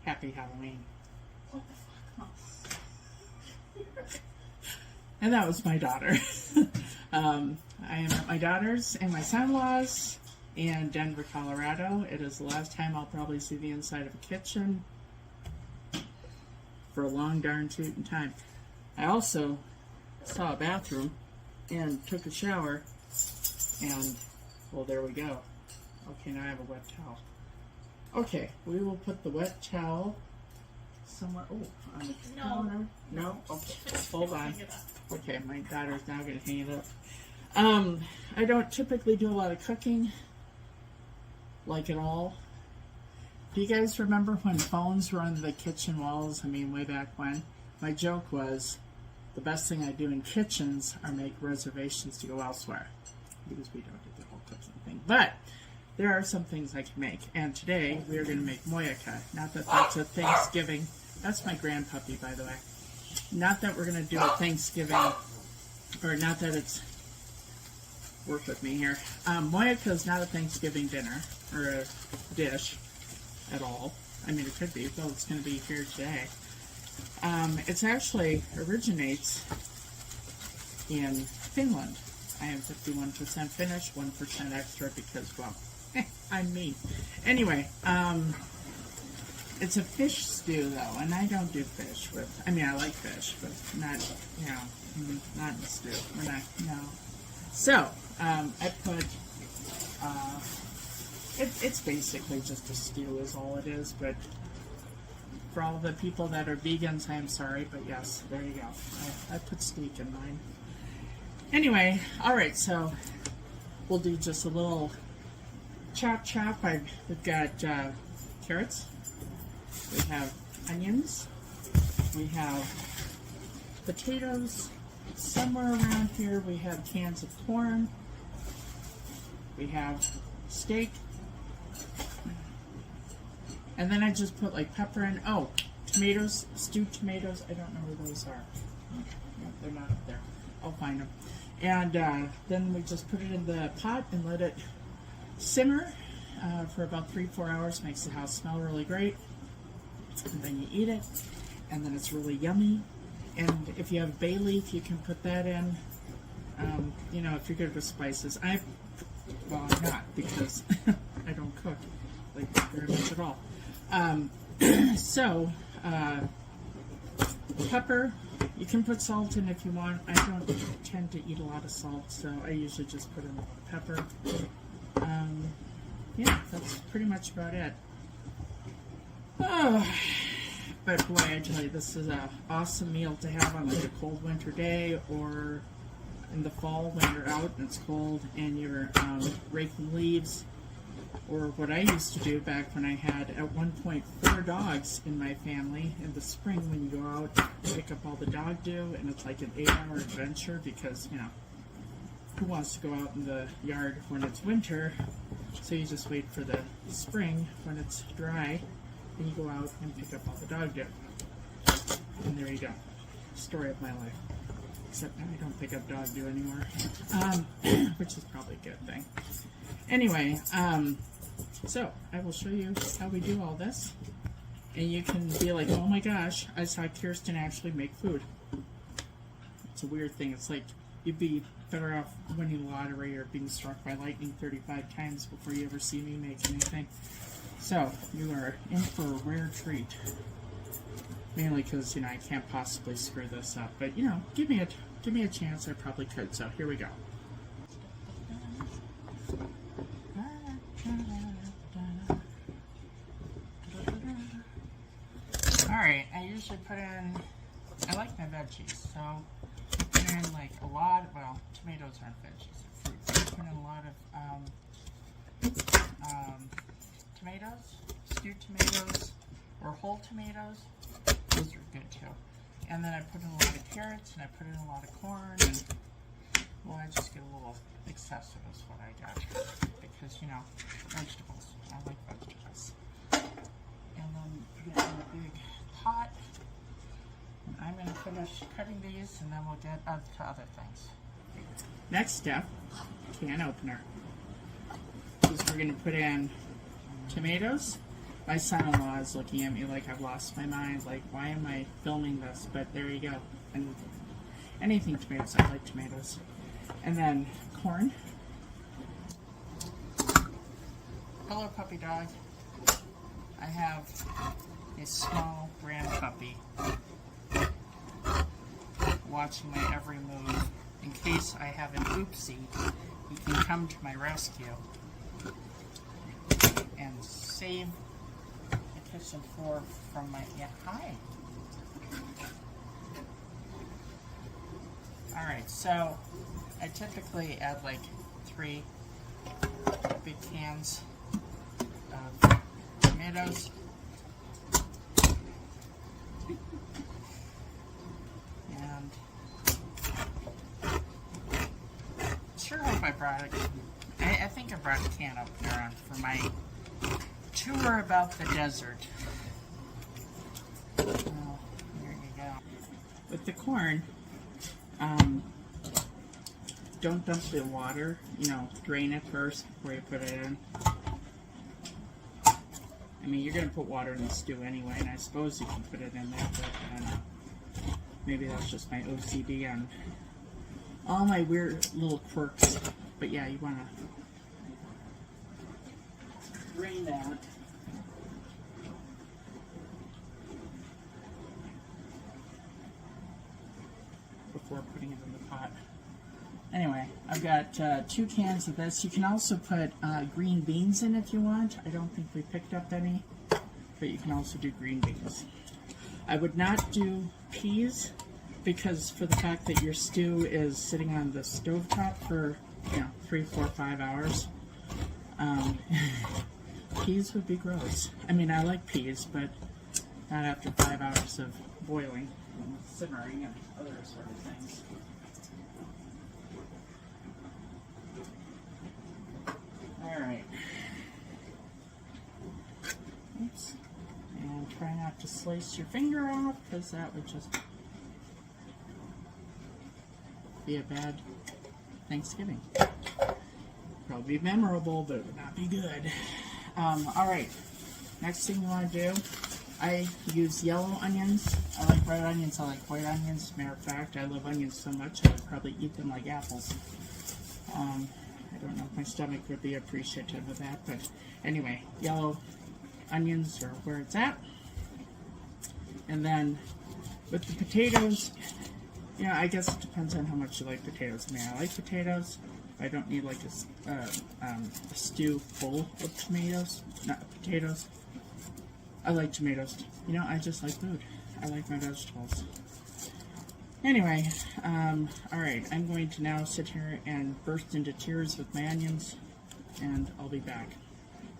Happy Halloween. What the fuck? And that was my daughter. I am at my daughter's and my son-in-law's in Denver, Colorado. It is the last time I'll probably see the inside of a kitchen for a long darn tootin' time. I also saw a bathroom and took a shower, and well, there we go. Okay, now I have a wet towel. Okay, we will put the wet towel somewhere. Oh, on the counter. No? Okay, hold on. Okay, my daughter's now going to hang it up. I don't typically do a lot of cooking, like at all. Do you guys remember when phones were on the kitchen walls? I mean, way back when. My joke was, the best thing I do in kitchens are make reservations to go elsewhere, because we don't do the whole cooking thing. But there are some things I can make, and today we are going to make mojakka. Not that that's a Thanksgiving. That's my grandpuppy, by the way. Not that we're going to do a Thanksgiving, or not that it's, work with me here. Mojakka is not a Thanksgiving dinner, or a dish at all. I mean, it could be, though it's going to be here today. It's actually originates in Finland. I am 51% Finnish, 1% extra because, well, I'm me. Anyway, it's a fish stew, though, and I don't do fish with, I mean, I like fish, but not, you know, not in stew. We're not, no. So, I put, it's basically just a stew is all it is, but for all of the people that are vegans, I am sorry, but yes, there you go. I put steak in mine. Anyway, alright, so we'll do just a little chop. We've got carrots, we have onions, we have potatoes, somewhere around here we have cans of corn, we have steak, and then I just put like pepper in. Oh, tomatoes, stewed tomatoes. I don't know where those are. No, they're not up there. I'll find them. And then we just put it in the pot and let it simmer for about 3-4 hours. Makes the house smell really great. And then you eat it, and then it's really yummy. And if you have bay leaf, you can put that in. You know, if you're good with spices. Well, I'm not, because I don't cook like very much at all. Pepper, you can put salt in if you want. I don't tend to eat a lot of salt, so I usually just put in a little pepper. Yeah, that's pretty much about it. Oh, but boy, I tell you, this is an awesome meal to have on like a cold winter day, or in the fall when you're out and it's cold and you're raking leaves. Or what I used to do back when I had, at one point, 4 dogs in my family. In the spring, when you go out, pick up all the dog dew, and it's like an 8-hour adventure because, you know, who wants to go out in the yard when it's winter? So you just wait for the spring when it's dry, and you go out and pick up all the dog dew. And there you go. Story of my life. Except now I don't pick up dog dew anymore, which is probably a good thing. Anyway, so I will show you how we do all this, and you can be like, oh my gosh, I saw Kirsten actually make food. It's a weird thing. It's like you'd be better off winning the lottery or being struck by lightning 35 times before you ever see me make anything. So you are in for a rare treat. Mainly because, you know, I can't possibly screw this up, but you know, give me a chance. I probably could. So here we go. Alright, I usually put in, I like my veggies, so put in like a lot, well, tomatoes aren't veggies, they're fruits. I put in a lot of tomatoes, stewed tomatoes, or whole tomatoes. Those are good too. And then I put in a lot of carrots, and I put in a lot of corn, and well, I just get a little excessive is what I got, because, you know, vegetables, I like vegetables. And then put it in a big pot. And I'm going to finish cutting these, and then we'll get to other things. Next step, can opener. Is we're going to put in tomatoes. My son-in-law is looking at me like I've lost my mind. Like, why am I filming this? But there you go. And anything tomatoes. I like tomatoes. And then corn. Hello, puppy dog. I have a small grand puppy watching my every move. In case I have an oopsie, he can come to my rescue and save the kitchen floor from my... Yeah, hi. Alright, so I typically add like 3 big cans of tomatoes. And sure hope I brought it. I think I brought a can up there for my tour about the desert. Oh, there you go. With the corn, don't dump the water. Drain it first before you put it in. I mean, you're going to put water in the stew anyway, and I suppose you can put it in there, but I don't know. Maybe that's just my OCD and all my weird little quirks. But yeah, you want to drain that. Before putting it in the pot. Anyway, I've got 2 cans of this. You can also put green beans in if you want. I don't think we picked up any, but you can also do green beans. I would not do peas because for the fact that your stew is sitting on the stovetop for 3, 4, 5 hours, peas would be gross. I mean, I like peas, but not after 5 hours of boiling and simmering and other sort of things. Alright. Oops. And try not to slice your finger off, because that would just be a bad Thanksgiving. Probably be memorable, but it would not be good. Alright. Next thing you want to do, I use yellow onions. I like red onions, I like white onions. As a matter of fact, I love onions so much I would probably eat them like apples. I don't know if my stomach would be appreciative of that, but anyway, yellow onions are where it's at. And then with the potatoes, I guess it depends on how much you like potatoes. I mean, I like potatoes. I don't need like a stew full of tomatoes, not potatoes. I like tomatoes. I just like food. I like my vegetables. Anyway, alright, I'm going to now sit here and burst into tears with my onions, and I'll be back.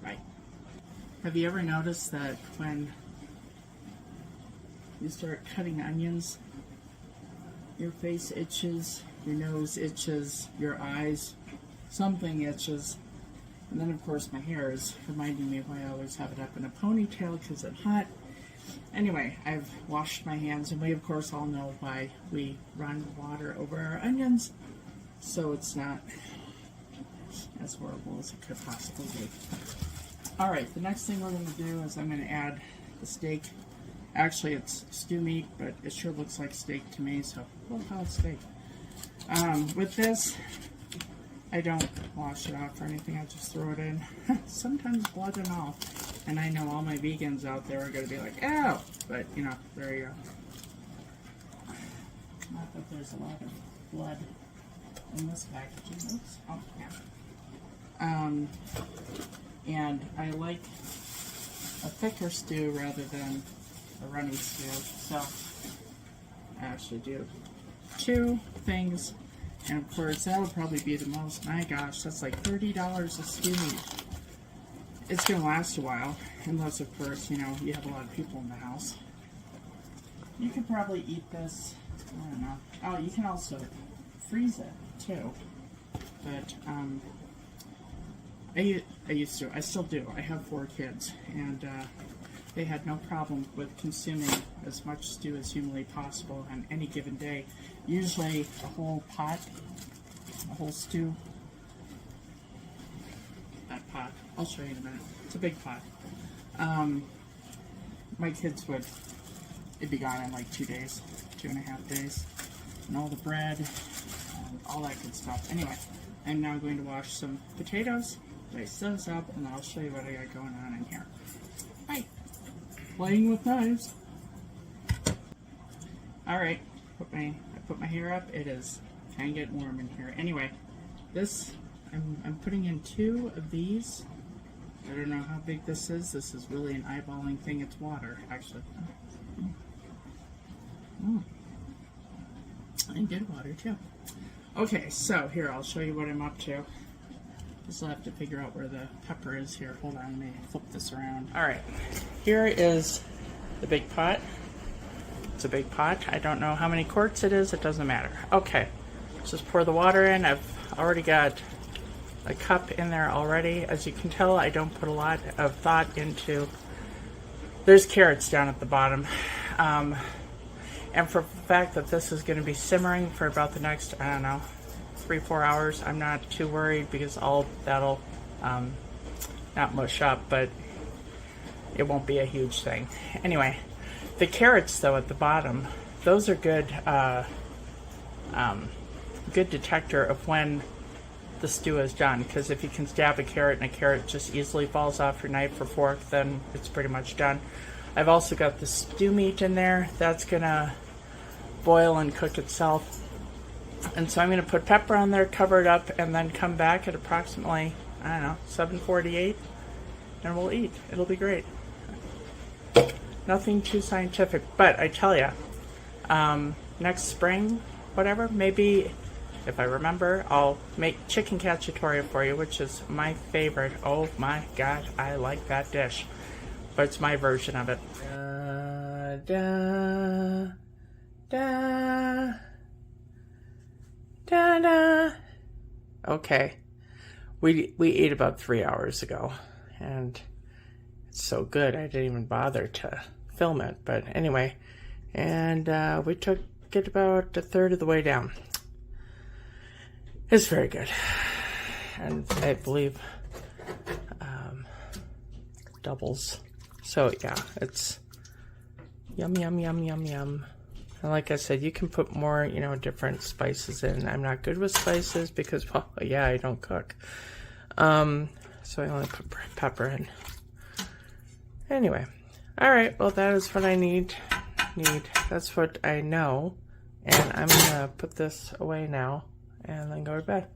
Bye. Have you ever noticed that when you start cutting onions, your face itches, your nose itches, your eyes, something itches, and then of course my hair is reminding me why I always have it up in a ponytail because I'm hot. Anyway, I've washed my hands, and we of course all know why we run water over our onions, so it's not as horrible as it could possibly be. Alright, the next thing we're going to do is I'm going to add the steak. Actually, it's stew meat, but it sure looks like steak to me, so we'll call it steak. With this, I don't wash it off or anything, I just throw it in. Sometimes blood and all. And I know all my vegans out there are going to be like, "Ew!" But, there you go. Not that there's a lot of blood in this packaging. Oops. Oh, yeah. And I like a thicker stew rather than a runny stew. So, I actually do 2 things. And of course, that'll probably be the most. My gosh, that's like $30 a stew meat. It's going to last a while, unless, of course, you have a lot of people in the house. You could probably eat this, I don't know. Oh, you can also freeze it, too. But, I used to. I still do. I have 4 kids, and they had no problem with consuming as much stew as humanly possible on any given day. Usually a whole pot, a whole stew. That pot. I'll show you in a minute. It's a big pot. my kids would, it'd be gone in like 2 days, 2.5 days, and all the bread and all that good stuff. Anyway, I'm now going to wash some potatoes, dice those up, and I'll show you what I got going on in here. Bye. Playing with knives. Alright, I put my hair up. It is kind of getting warm in here. Anyway, this, I'm putting in 2 of these. I don't know how big this is. This is really an eyeballing thing. It's water, actually. And good water, too. Okay, so here, I'll show you what I'm up to. Just have to figure out where the pepper is here. Hold on, let me flip this around. Alright, here is the big pot. It's a big pot. I don't know how many quarts it is. It doesn't matter. Okay, let's just pour the water in. I've already got a cup in there already. As you can tell, I don't put a lot of thought into... There's carrots down at the bottom. And for the fact that this is going to be simmering for about the next, I don't know, 3-4 hours, I'm not too worried because that'll not mush up, but it won't be a huge thing. Anyway, the carrots though at the bottom, those are good, good detector of when the stew is done, because if you can stab a carrot and a carrot just easily falls off your knife or fork, then it's pretty much done. I've also got the stew meat in there. That's gonna boil and cook itself. And so I'm gonna put pepper on there, cover it up, and then come back at approximately, I don't know, 7:48, and we'll eat. It'll be great. Nothing too scientific, but I tell ya, next spring, whatever, maybe, if I remember, I'll make chicken cacciatore for you, which is my favorite. Oh my god, I like that dish. But it's my version of it. Da, da, da, da. Okay. We ate about 3 hours ago, and it's so good I didn't even bother to film it. But anyway, and we took it about a third of the way down. It's very good, and I believe doubles. So yeah, it's yum, yum, yum, yum, yum. And like I said, you can put more, you know, different spices in. I'm not good with spices because, well, yeah, I don't cook. So I only put pepper in. Anyway, all right, well, that is what I need. That's what I know. And I'm gonna put this away now and then go to bed.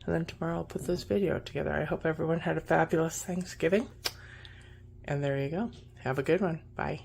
And then tomorrow I'll put this video together. I hope everyone had a fabulous Thanksgiving. And there you go. Have a good one. Bye.